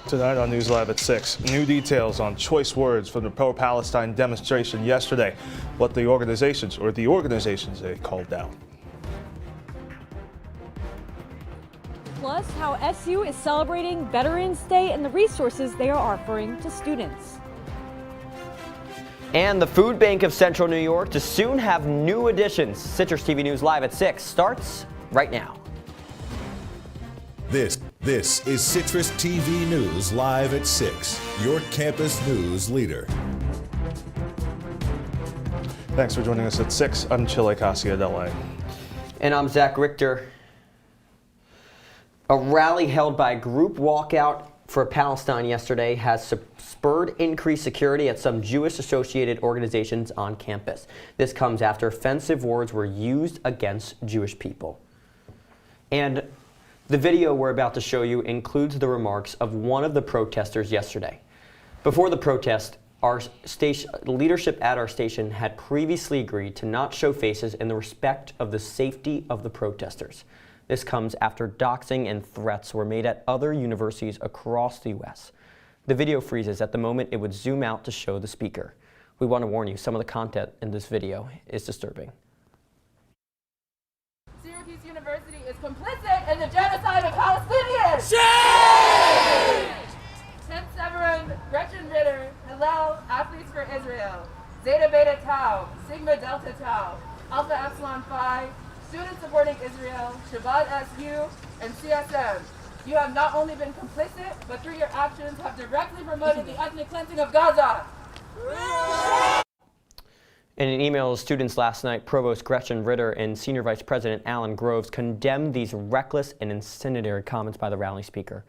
Tonight on News Live at 6, new details on choice words from the pro-Palestine demonstration yesterday, what the organizations they called out. Plus, how SU is celebrating Veterans Day and the resources they are offering to students. And the Food Bank of Central New York to soon have new additions. CitrusTV News Live at 6 starts right now. This is CitrusTV News Live at 6, your campus news leader. Thanks for joining us at 6. I'm Chilekasi, Adele. And I'm Richter. A rally held by Group Walkout for Palestine yesterday has spurred increased security at some Jewish-associated organizations on campus. This comes after offensive words were used against Jewish people. And the video we're about to show you includes the remarks of one of the protesters yesterday. Before the protest, our leadership at our station had previously agreed to not show faces in the respect of the safety of the protesters. This comes after doxing and threats were made at other universities across the U.S. The video freezes at the moment it would zoom out to show the speaker. We want to warn you, some of the content in this video is disturbing. Syracuse University is complicit in the genocide of Palestinians! Shame! Tim Severin, Gretchen Ritter, Hillel, Athletes for Israel, Zeta Beta Tau, Sigma Delta Tau, Alpha Epsilon Phi, Students Supporting Israel, Shabbat SU, and CSM. You have not only been complicit, but through your actions have directly promoted the ethnic cleansing of Gaza. In an email to students last night, Provost Gretchen Ritter and Senior Vice President Alan Groves condemned these reckless and incendiary comments by the rally speaker.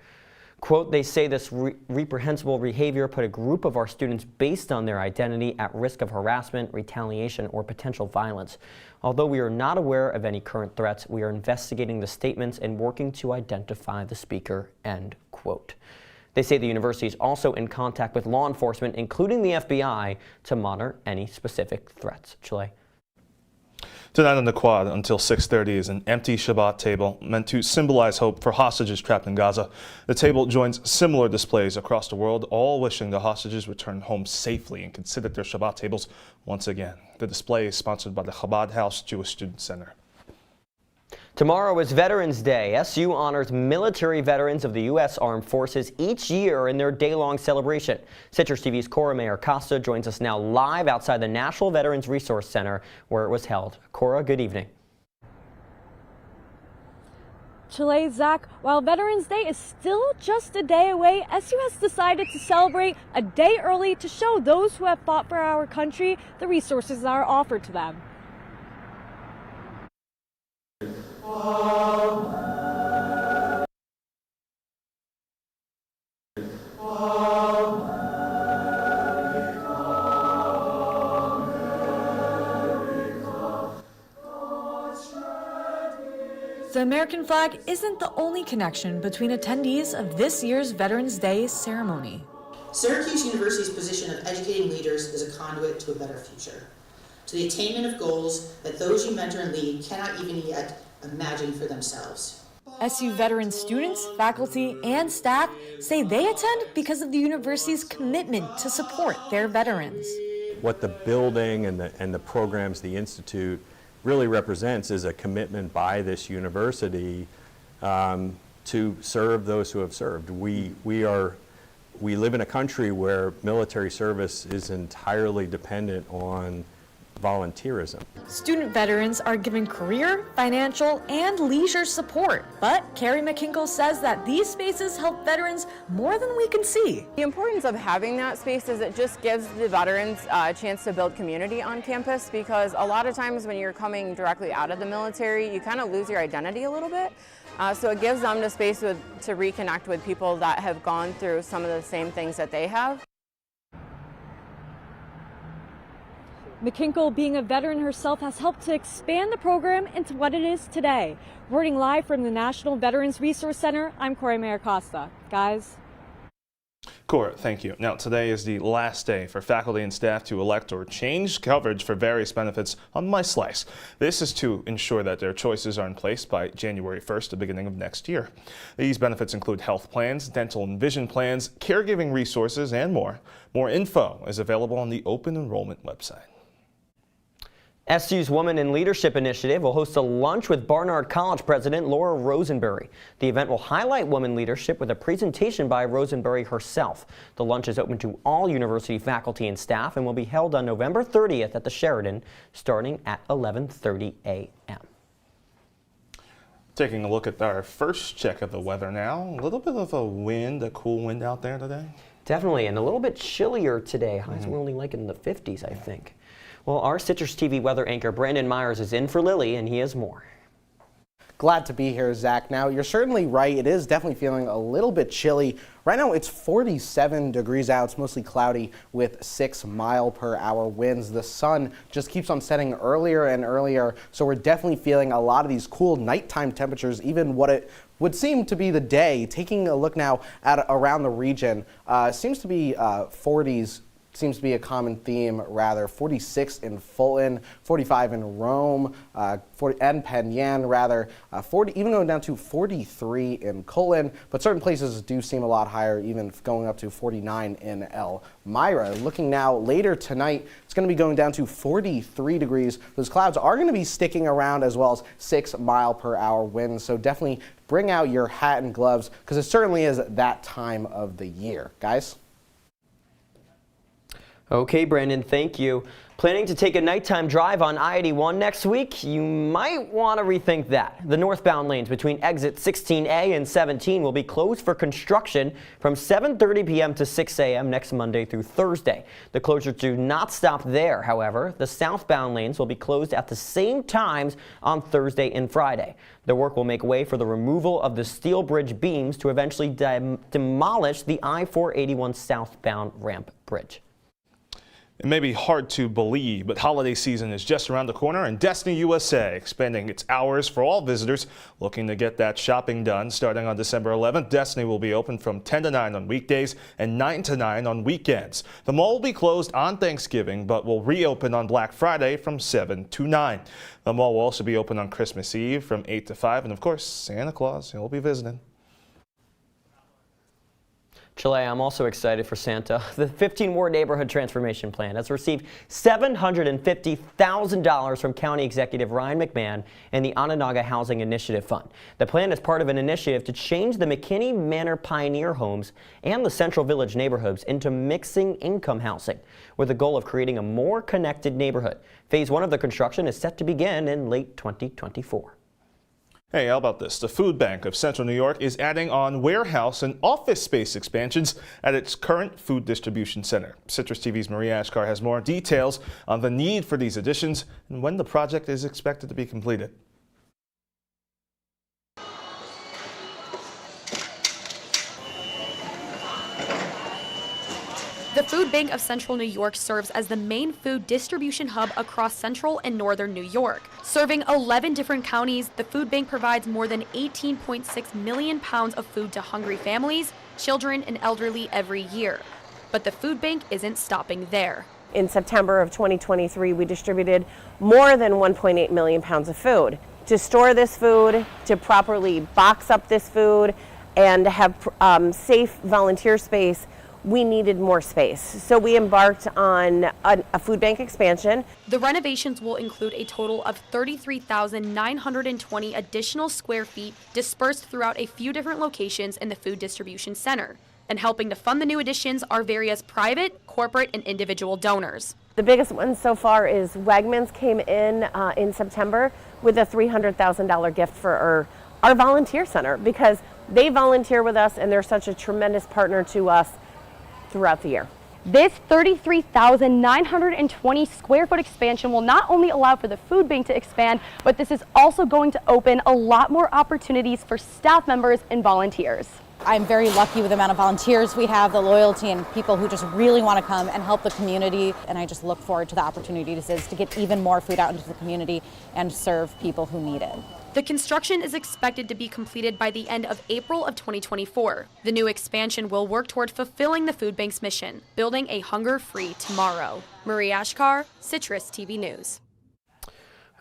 Quote, they say this reprehensible behavior put a group of our students based on their identity at risk of harassment, retaliation, or potential violence. Although we are not aware of any current threats, we are investigating the statements and working to identify the speaker, end quote. They say the university is also in contact with law enforcement, including the FBI, to monitor any specific threats. Chile. Tonight on the Quad until 6:30 is an empty Shabbat table meant to symbolize hope for hostages trapped in Gaza. The table joins similar displays across the world, all wishing the hostages return home safely and can sit at their Shabbat tables once again. The display is sponsored by the Chabad House Jewish Student Center. Tomorrow is Veterans Day. SU honors military veterans of the U.S. Armed Forces each year in their day-long celebration. Citrus TV's Cora Costa joins us now live outside the National Veterans Resource Center where it was held. Cora, good evening. Chile, Zach, while Veterans Day is still just a day away, SU has decided to celebrate a day early to show those who have fought for our country the resources that are offered to them. The American flag isn't the only connection between attendees of this year's Veterans Day ceremony. Syracuse University's position of educating leaders is a conduit to a better future, to the attainment of goals that those you mentor and lead cannot even yet imagine for themselves. SU veteran students, faculty, and staff say they attend because of the university's commitment to support their veterans. What the building and the programs, the institute, really represents is a commitment by this university to serve those who have served. We live in a country where military service is entirely dependent on volunteerism. Student veterans are given career, financial, and leisure support. But Carrie McKinkle says that these spaces help veterans more than we can see. The importance of having that space is it just gives the veterans a chance to build community on campus, because a lot of times when you're coming directly out of the military, you kind of lose your identity a little bit. So it gives them the space to reconnect with people that have gone through some of the same things that they have. McKinkle, being a veteran herself, has helped to expand the program into what it is today. Reporting live from the National Veterans Resource Center, I'm Cora Costa. Guys. Cora, thank you. Now, today is the last day for faculty and staff to elect or change coverage for various benefits on MySlice. This is to ensure that their choices are in place by January 1st, the beginning of next year. These benefits include health plans, dental and vision plans, caregiving resources, and more. More info is available on the open enrollment website. SU's Women in Leadership Initiative will host a lunch with Barnard College President Laura Rosenberry. The event will highlight women leadership with a presentation by Rosenberry herself. The lunch is open to all university faculty and staff and will be held on November 30th at the Sheridan, starting at 11:30 a.m. Taking a look at our first check of the weather now. A little bit of a cool wind out there today. Definitely, and a little bit chillier today. Highs were only like in the 50s, I think. Well, our Citrus TV weather anchor Brandon Myers is in for Lily, and he has more. Glad to be here, Zach. Now, you're certainly right. It is definitely feeling a little bit chilly. Right now, it's 47 degrees out. It's mostly cloudy with 6-mile-per-hour winds. The sun just keeps on setting earlier and earlier, so we're definitely feeling a lot of these cool nighttime temperatures, even what it would seem to be the day. Taking a look now at around the region, seems to be 40s. Seems to be a common theme, rather. 46 in Fulton, 45 in Rome, 40 and Penn Yan, rather. 40, even going down to 43 in Colon, but certain places do seem a lot higher, even going up to 49 in Elmira. Looking now later tonight, it's going to be going down to 43 degrees. Those clouds are going to be sticking around, as well as 6-mile-per-hour winds, so definitely bring out your hat and gloves, because it certainly is that time of the year. Guys? Okay, Brandon, thank you. Planning to take a nighttime drive on I-81 next week? You might want to rethink that. The northbound lanes between exit 16A and 17 will be closed for construction from 7:30 p.m. to 6 a.m. next Monday through Thursday. The closures do not stop there, however. The southbound lanes will be closed at the same times on Thursday and Friday. The work will make way for the removal of the steel bridge beams to eventually demolish the I-481 southbound ramp bridge. It may be hard to believe, but holiday season is just around the corner, and Destiny USA expanding its hours for all visitors looking to get that shopping done. Starting on December 11th, Destiny will be open from 10 to 9 on weekdays and 9 to 9 on weekends. The mall will be closed on Thanksgiving, but will reopen on Black Friday from 7 to 9. The mall will also be open on Christmas Eve from 8 to 5, and of course, Santa Claus will be visiting. Chile, I'm also excited for Santa. The 15-ward neighborhood transformation plan has received $750,000 from County Executive Ryan McMahon and the Onondaga Housing Initiative Fund. The plan is part of an initiative to change the McKinney Manor Pioneer homes and the Central Village neighborhoods into mixing income housing, with the goal of creating a more connected neighborhood. Phase 1 of the construction is set to begin in late 2024. Hey, how about this? The Food Bank of Central New York is adding on warehouse and office space expansions at its current food distribution center. Citrus TV's Maria Ashkar has more details on the need for these additions and when the project is expected to be completed. The Food Bank of Central New York serves as the main food distribution hub across central and northern New York. Serving 11 different counties, the food bank provides more than 18.6 million pounds of food to hungry families, children, and elderly every year. But the food bank isn't stopping there. In September of 2023, we distributed more than 1.8 million pounds of food. To store this food, to properly box up this food, and have safe volunteer space, we needed more space. So we embarked on a food bank expansion. The renovations will include a total of 33,920 additional square feet dispersed throughout a few different locations in the food distribution center. And helping to fund the new additions are various private, corporate, and individual donors. The biggest one so far is Wegmans came in September with a $300,000 gift for our volunteer center, because they volunteer with us and they're such a tremendous partner to us throughout the year. This 33,920 square foot expansion will not only allow for the food bank to expand, but this is also going to open a lot more opportunities for staff members and volunteers. I'm very lucky with the amount of volunteers we have, the loyalty, and people who just really want to come and help the community. And I just look forward to the opportunity to get even more food out into the community and serve people who need it. The construction is expected to be completed by the end of April of 2024. The new expansion will work toward fulfilling the food bank's mission, building a hunger-free tomorrow. Marie Ashkar, Citrus TV News.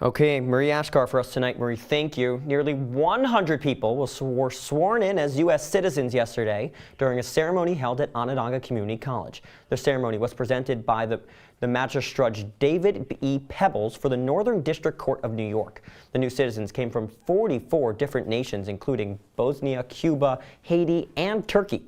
Okay, Marie Ashkar for us tonight. Marie, thank you. Nearly 100 people were sworn in as U.S. citizens yesterday during a ceremony held at Onondaga Community College. The ceremony was presented by the Magistrate David E. Pebbles for the Northern District Court of New York. The new citizens came from 44 different nations, including Bosnia, Cuba, Haiti, and Turkey.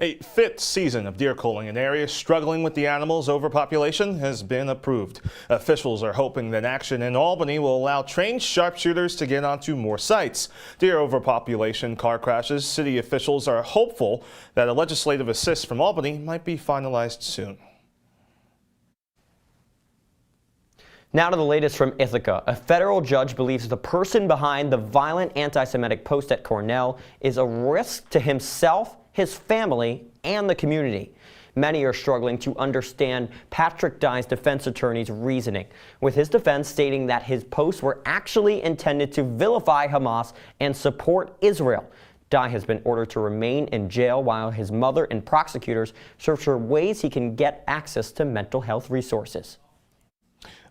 A fifth season of deer culling in areas struggling with the animal's overpopulation has been approved. Officials are hoping that action in Albany will allow trained sharpshooters to get onto more sites. Deer overpopulation, car crashes, city officials are hopeful that a legislative assist from Albany might be finalized soon. Now to the latest from Ithaca. A federal judge believes the person behind the violent anti-Semitic post at Cornell is a risk to himself, his family, and the community. Many are struggling to understand Patrick Dye's defense attorney's reasoning, with his defense stating that his posts were actually intended to vilify Hamas and support Israel. Dye has been ordered to remain in jail while his mother and prosecutors search for ways he can get access to mental health resources.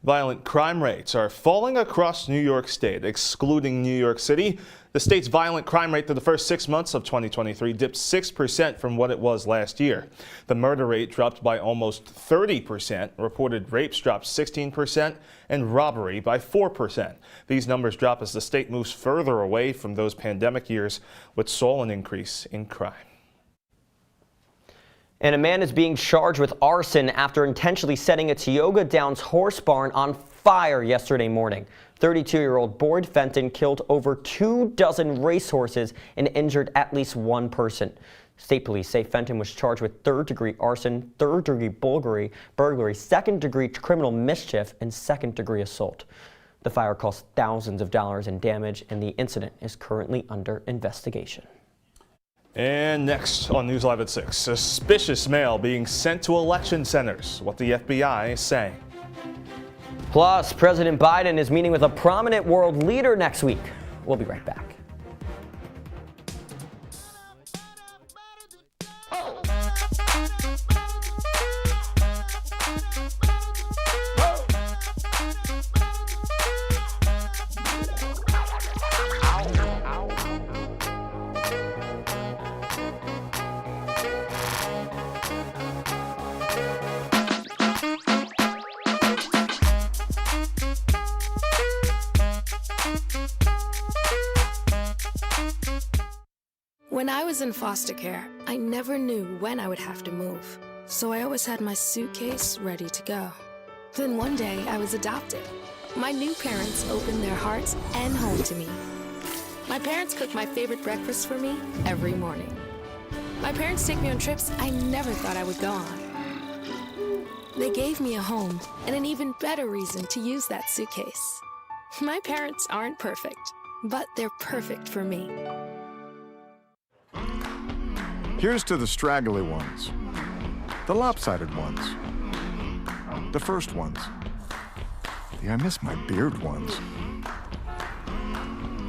Violent crime rates are falling across New York State, excluding New York City. The state's violent crime rate through the first 6 months of 2023 dipped 6% from what it was last year. The murder rate dropped by almost 30%, reported rapes dropped 16%, and robbery by 4%. These numbers drop as the state moves further away from those pandemic years, which saw an increase in crime. And a man is being charged with arson after intentionally setting a Tioga Downs horse barn on fire yesterday morning. 32-year-old Boyd Fenton killed over 24 racehorses and injured at least one person. State police say Fenton was charged with third-degree arson, third-degree burglary, second-degree criminal mischief, and second-degree assault. The fire cost thousands of dollars in damage, and the incident is currently under investigation. And next on News Live at 6, suspicious mail being sent to election centers, what the FBI is saying. Plus, President Biden is meeting with a prominent world leader next week. We'll be right back. When I was in foster care, I never knew when I would have to move, so I always had my suitcase ready to go. Then one day, I was adopted. My new parents opened their hearts and home to me. My parents cook my favorite breakfast for me every morning. My parents take me on trips I never thought I would go on. They gave me a home and an even better reason to use that suitcase. My parents aren't perfect, but they're perfect for me. Here's to the straggly ones, the lopsided ones, the first ones, the I miss my beard ones.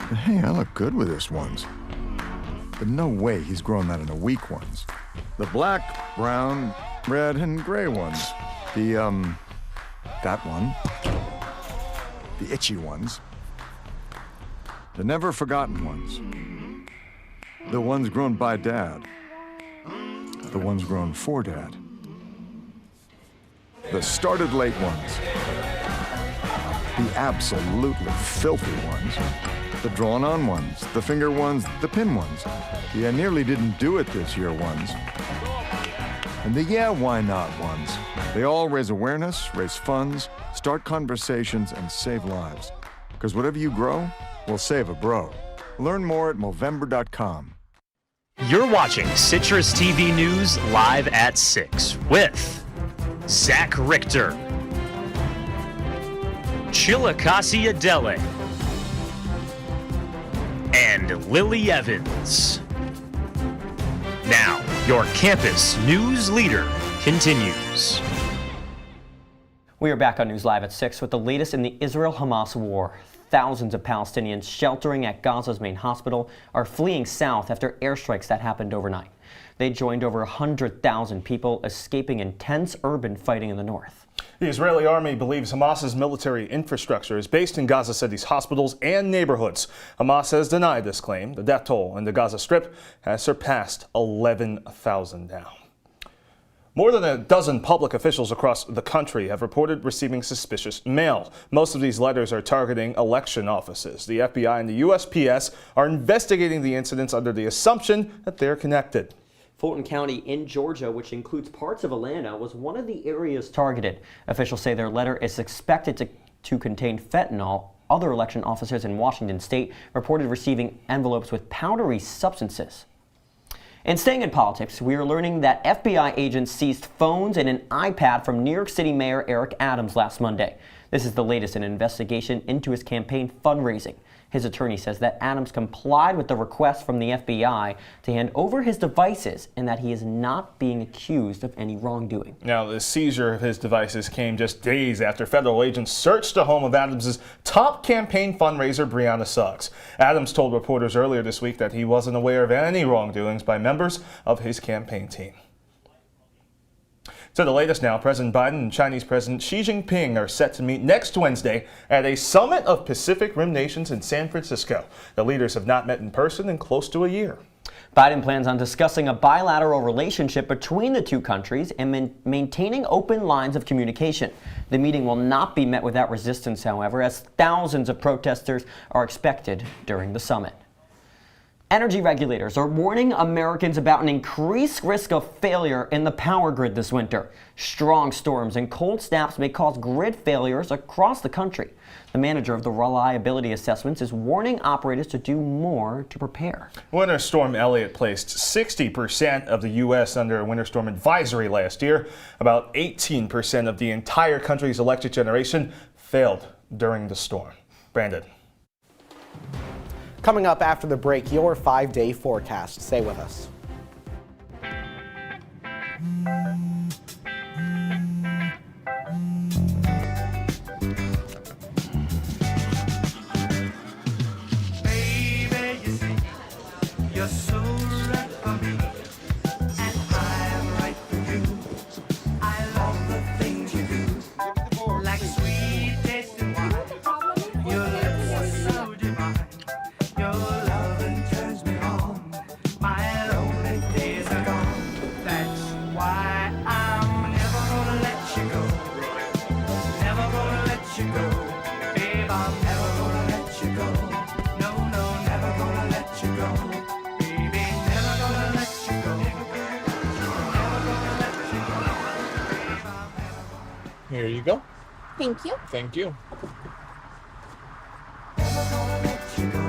But hey, I look good with this ones. But no way he's grown that in a week ones. The black, brown, red, and gray ones. That one. The itchy ones. The never forgotten ones. The ones grown by Dad. The ones grown for Dad. The started late ones. The absolutely filthy ones. The drawn on ones. The finger ones. The pin ones. The I nearly didn't do it this year ones. And the yeah, why not ones. They all raise awareness, raise funds, start conversations, and save lives. Because whatever you grow will save a bro. Learn more at Movember.com. You're watching Citrus TV News live at 6 with Zach Richter, Chilekasi Adele, and Lily Evans. Now, your campus news leader continues. We are back on News Live at 6 with the latest in the Israel-Hamas war. thousands of Palestinians sheltering at Gaza's main hospital are fleeing south after airstrikes that happened overnight. They joined over 100,000 people escaping intense urban fighting in the north. The Israeli army believes Hamas's military infrastructure is based in Gaza City's hospitals and neighborhoods. Hamas has denied this claim. The death toll in the Gaza Strip has surpassed 11,000 now. More than a dozen public officials across the country have reported receiving suspicious mail. Most of these letters are targeting election offices. The FBI and the USPS are investigating the incidents under the assumption that they're connected. Fulton County in Georgia, which includes parts of Atlanta, was one of the areas targeted. Officials say their letter is expected to contain fentanyl. Other election officers in Washington state reported receiving envelopes with powdery substances. And staying in politics, we are learning that FBI agents seized phones and an iPad from New York City Mayor Eric Adams last Monday. This is the latest in an investigation into his campaign fundraising. His attorney says that Adams complied with the request from the FBI to hand over his devices and that he is not being accused of any wrongdoing. Now, the seizure of his devices came just days after federal agents searched the home of Adams' top campaign fundraiser, Breonna Suggs. Adams told reporters earlier this week that he wasn't aware of any wrongdoings by members of his campaign team. So the latest now, President Biden and Chinese President Xi Jinping are set to meet next Wednesday at a summit of Pacific Rim nations in San Francisco. The leaders have not met in person in close to a year. Biden plans on discussing a bilateral relationship between the two countries and maintaining open lines of communication. The meeting will not be met without resistance, however, as thousands of protesters are expected during the summit. Energy regulators are warning Americans about an increased risk of failure in the power grid this winter. Strong storms and cold snaps may cause grid failures across the country. The manager of the reliability assessments is warning operators to do more to prepare. Winter Storm Elliott placed 60% of the U.S. under a winter storm advisory last year. About 18% of the entire country's electric generation failed during the storm. Brandon. Coming up after the break, your 5-day forecast. Stay with us. Baby, you see, you're so right for me, and I'm right for you. I love the things you do, like sweet tasting wine. Your lips are so divine. Your loving turns me on. My lonely days are gone. That's why I'm never gonna let you go. Never gonna let you go. Babe, I'm never gonna let you go. No, no, never gonna let you go. Baby, never gonna let you go. Never gonna let you go. Here you go. Thank you. Thank you. Never gonna let you go.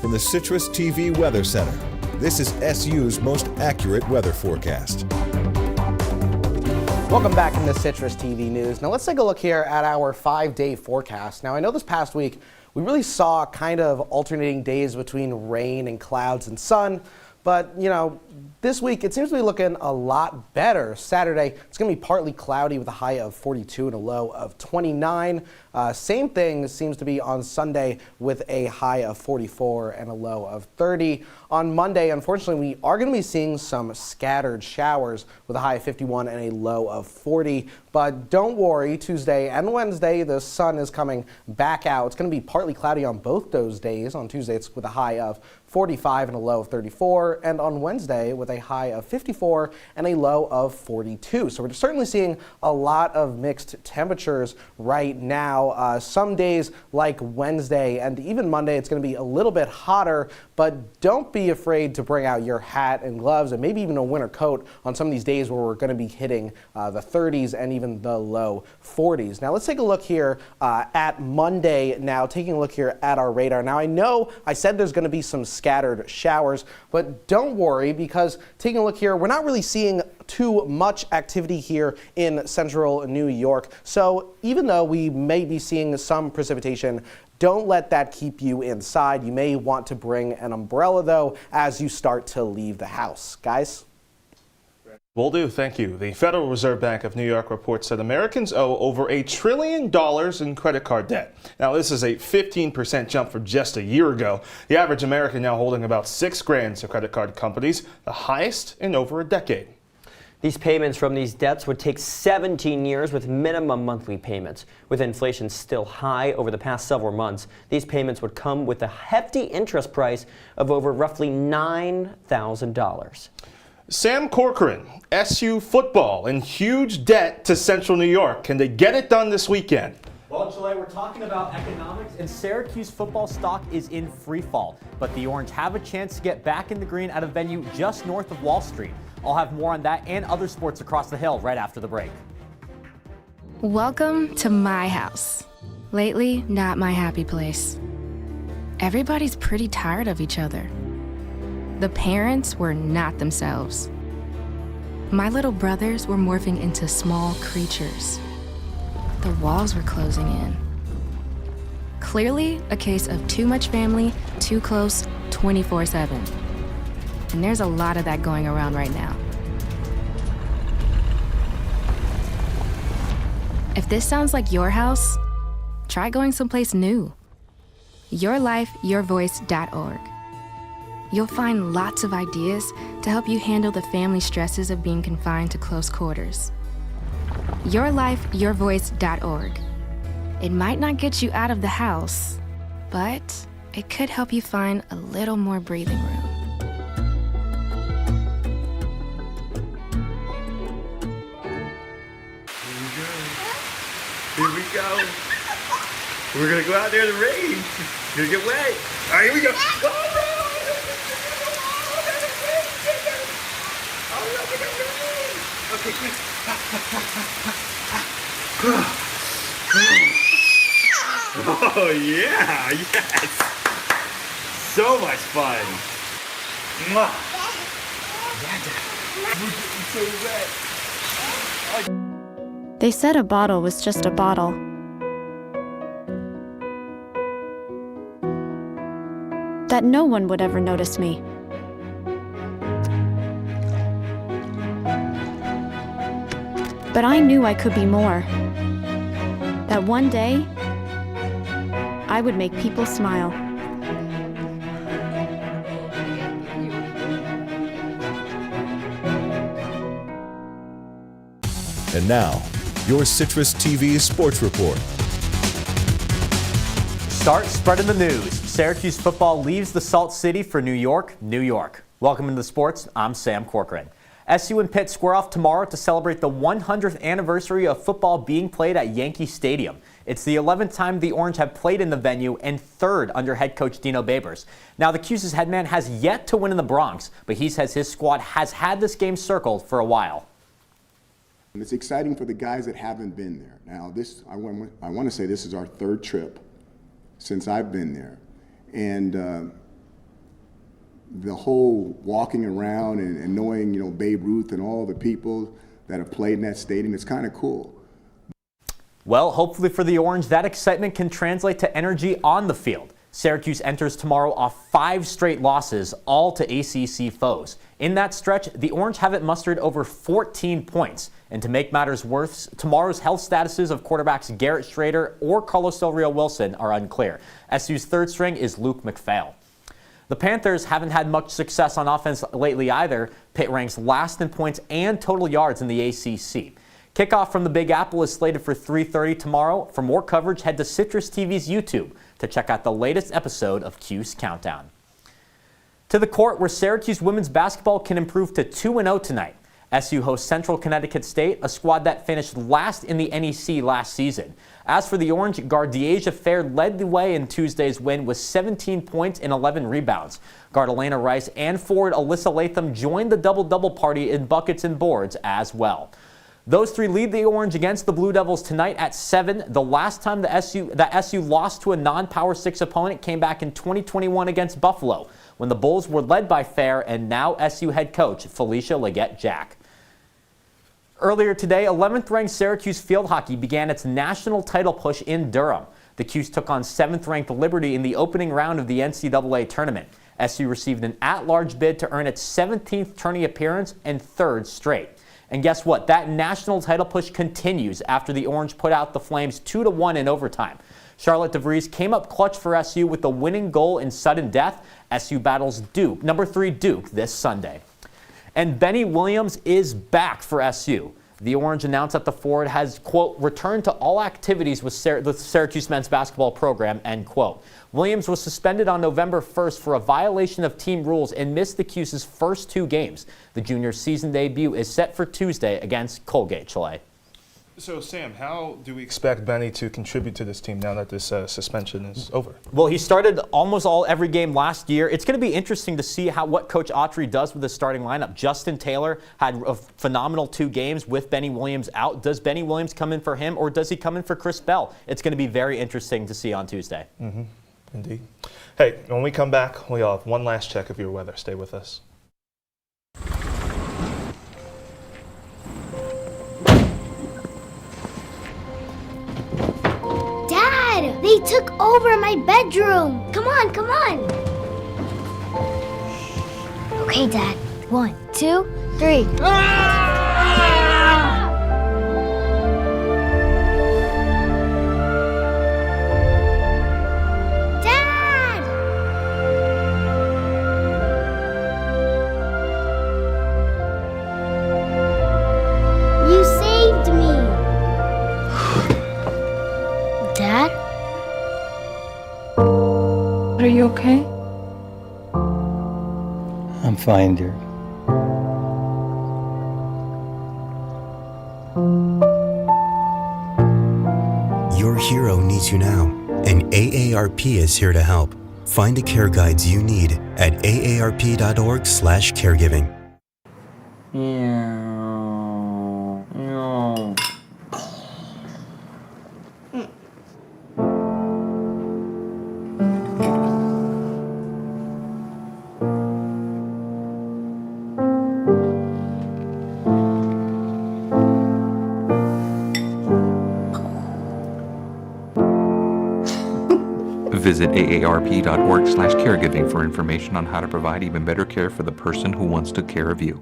From the CitrusTV Weather Center, this is SU's most accurate weather forecast. Welcome back into CitrusTV News. Now let's take a look here at our 5-day forecast. Now I know this past week we really saw kind of alternating days between rain and clouds and sun, but you know, this week it seems to be looking a lot better. Saturday, it's going to be partly cloudy with a high of 42 and a low of 29. Same thing seems to be on Sunday with a high of 44 and a low of 30. On Monday, unfortunately, we are going to be seeing some scattered showers with a high of 51 and a low of 40. But don't worry, Tuesday and Wednesday, the sun is coming back out. It's going to be partly cloudy on both those days. On Tuesday, it's with a high of 45 and a low of 34. 44, and on Wednesday with a high of 54 and a low of 42. So we're certainly seeing a lot of mixed temperatures right now. Some days like Wednesday and even Monday, it's going to be a little bit hotter, but don't be afraid to bring out your hat and gloves and maybe even a winter coat on some of these days where we're going to be hitting the 30s and even the low 40s. Now let's take a look here at Monday now, taking a look here at our radar. Now I know I said there's going to be some scattered showers, but don't worry, because taking a look here, we're not really seeing too much activity here in central New York. So even though we may be seeing some precipitation, don't let that keep you inside. You may want to bring an umbrella, though, as you start to leave the house. Guys? Will do, thank you. The Federal Reserve Bank of New York reports that Americans owe over $1 trillion in credit card debt. Now, this is a 15% jump from just a year ago. The average American now holding about $6,000 to credit card companies, the highest in over a decade. These payments from these debts would take 17 years with minimum monthly payments. With inflation still high over the past several months, these payments would come with a hefty interest price of over roughly $9,000. Sam Corcoran, SU football in huge debt to Central New York. Can they get it done this weekend? Well, Chile, we're talking about economics, and Syracuse football stock is in free fall. But the Orange have a chance to get back in the green at a venue just north of Wall Street. I'll have more on that and other sports across the hill right after the break. Welcome to my house. Lately, not my happy place. Everybody's pretty tired of each other. The parents were not themselves. My little brothers were morphing into small creatures. The walls were closing in. Clearly, a case of too much family, too close, 24/7. And there's a lot of that going around right now. If this sounds like your house, try going someplace new. YourLifeYourVoice.org. You'll find lots of ideas to help you handle the family stresses of being confined to close quarters. YourLifeYourVoice.org. It might not get you out of the house, but it could help you find a little more breathing room. Here we go. We're gonna go out there in the rain. It's gonna get wet. All right, here we go. Okay, quick. Oh yeah, yes. So much fun. Mwah. We're getting so wet. They said a bottle was just a bottle. That no one would ever notice me. But I knew I could be more. That one day, I would make people smile. And now, your Citrus TV Sports Report. Start spreading the news. Syracuse football leaves the Salt City for New York, New York. Welcome into the sports. I'm Sam Corcoran. SU and Pitt square off tomorrow to celebrate the 100th anniversary of football being played at Yankee Stadium. It's the 11th time the Orange have played in the venue and third under head coach Dino Babers. Now the Cuse's head man has yet to win in the Bronx, but he says his squad has had this game circled for a while. And it's exciting for the guys that haven't been there. Now, I want to say this is our third trip since I've been there. And the whole walking around and knowing, Babe Ruth and all the people that have played in that stadium, it's kind of cool. Well, hopefully for the Orange, that excitement can translate to energy on the field. Syracuse enters tomorrow off 5 straight losses, all to ACC foes. In that stretch, the Orange haven't mustered over 14 points. And to make matters worse, tomorrow's health statuses of quarterbacks Garrett Schrader or Carlos Del Rio Wilson are unclear. SU's third string is Luke McPhail. The Panthers haven't had much success on offense lately either. Pitt ranks last in points and total yards in the ACC. Kickoff from the Big Apple is slated for 3:30 tomorrow. For more coverage, head to Citrus TV's YouTube to check out the latest episode of Q's Countdown. To the court, where Syracuse women's basketball can improve to 2-0 tonight. SU hosts Central Connecticut State, a squad that finished last in the NEC last season. As for the Orange, guard Deasia Fair led the way in Tuesday's win with 17 points and 11 rebounds. Guard Elena Rice and forward Alyssa Latham joined the double-double party in buckets and boards as well. Those three lead the Orange against the Blue Devils tonight at 7. The last time that SU lost to a non-Power 6 opponent came back in 2021 against Buffalo, when the Bulls were led by Fair and now SU head coach Felicia Leggett-Jack. Earlier today, 11th-ranked Syracuse field hockey began its national title push in Durham. The Cuse took on 7th-ranked Liberty in the opening round of the NCAA tournament. SU received an at-large bid to earn its 17th tourney appearance and 3rd straight. And guess what? That national title push continues after the Orange put out the Flames 2-1 in overtime. Charlotte DeVries came up clutch for SU with the winning goal in sudden death. SU battles Duke, number 3 Duke, this Sunday. And Benny Williams is back for SU. The Orange announced that the forward has, quote, returned to all activities with the Syracuse men's basketball program, end quote. Williams was suspended on November 1st for a violation of team rules and missed the Cuse's first 2 games. The junior's season debut is set for Tuesday against Colgate, Chile. So, Sam, how do we expect Benny to contribute to this team now that this suspension is over? Well, he started almost every game last year. It's going to be interesting to see what Coach Autry does with the starting lineup. Justin Taylor had a phenomenal 2 games with Benny Williams out. Does Benny Williams come in for him, or does he come in for Chris Bell? It's going to be very interesting to see on Tuesday. Mm-hmm. Indeed. Hey, when we come back, we all have one last check of your weather. Stay with us. They took over my bedroom. Come on, come on. Okay, Dad. 1, 2, 3. Dad! You saved me. Dad? Are you okay? I'm fine, dear. Your hero needs you now, and AARP is here to help. Find the care guides you need at aarp.org/caregiving. Visit aarp.org/caregiving for information on how to provide even better care for the person who wants to care of you.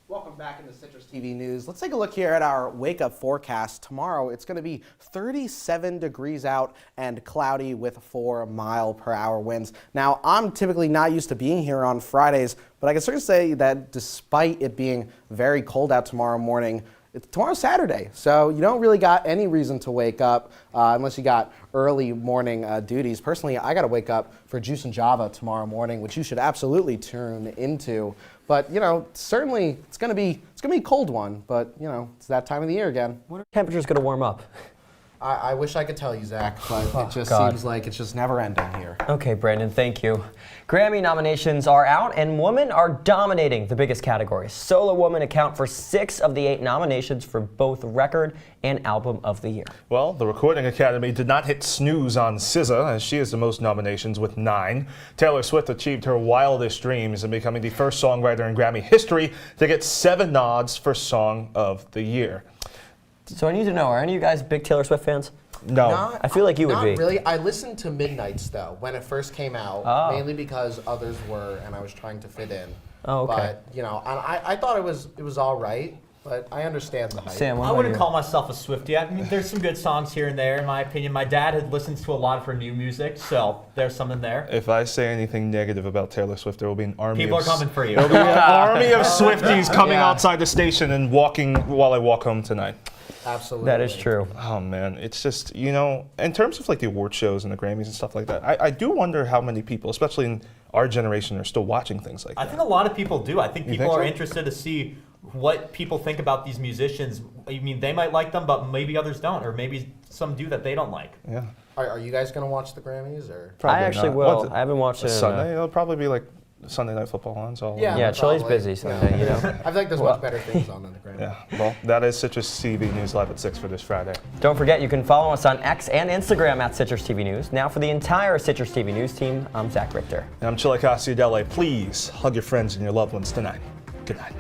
Welcome back into Citrus TV News. Let's take a look here at our wake-up forecast. Tomorrow, it's going to be 37 degrees out and cloudy with 4-mile-per-hour winds. Now, I'm typically not used to being here on Fridays, but I can certainly say that despite it being very cold out tomorrow morning, tomorrow's Saturday, so you don't really got any reason to wake up unless you got early morning duties. Personally, I got to wake up for Juice and Java tomorrow morning, which you should absolutely tune into. But you know, certainly it's gonna be a cold one. But you know, it's that time of the year again. When are temperatures gonna warm up? I wish I could tell you, Zach, but it just seems like it's just never ending here. Okay, Brandon, thank you. Grammy nominations are out, and women are dominating the biggest categories. Solo women account for 6 of the 8 nominations for both Record and Album of the Year. Well, the Recording Academy did not hit snooze on SZA, as she has the most nominations with 9. Taylor Swift achieved her wildest dreams in becoming the first songwriter in Grammy history to get 7 nods for Song of the Year. So I need to know, are any of you guys big Taylor Swift fans? No. I feel like you would be. Not really. I listened to Midnights, though, when it first came out, mainly because others were, and I was trying to fit in. Oh, okay. But, you know, I thought it was all right, but I understand the hype. Sam, I wouldn't call myself a Swiftie. I mean, there's some good songs here and there, in my opinion. My dad had listened to a lot of her new music, so there's something there. If I say anything negative about Taylor Swift, there will be an army People are coming for you. There will be an army of Swifties coming outside the station and walking while I walk home tonight. Absolutely. That is true. Oh, man. It's just, you know, in terms of like the award shows and the Grammys and stuff like that, I do wonder how many people, especially in our generation are still watching things like I that. think a lot of people do. I think You people think are so? interested to see what people think about these musicians. I mean, they might like them, but maybe others don't, or maybe some do that they don't like. Yeah. Are you guys going to watch the Grammys? Or Probably I actually not. will. What's it? I haven't watched it in Sunday. It'll probably be like Sunday Night Football on. So Yeah, Chile's busy Sunday, you know. I feel like there's much better things on than the Grammys. Yeah. Well, that is Citrus TV News Live at 6 for this Friday. Don't forget, you can follow us on X and Instagram at CitrusTV News. Now for the entire Citrus TV News team, I'm Zach Richter. And I'm Chilekasi, Adele. Please hug your friends and your loved ones tonight. Good night.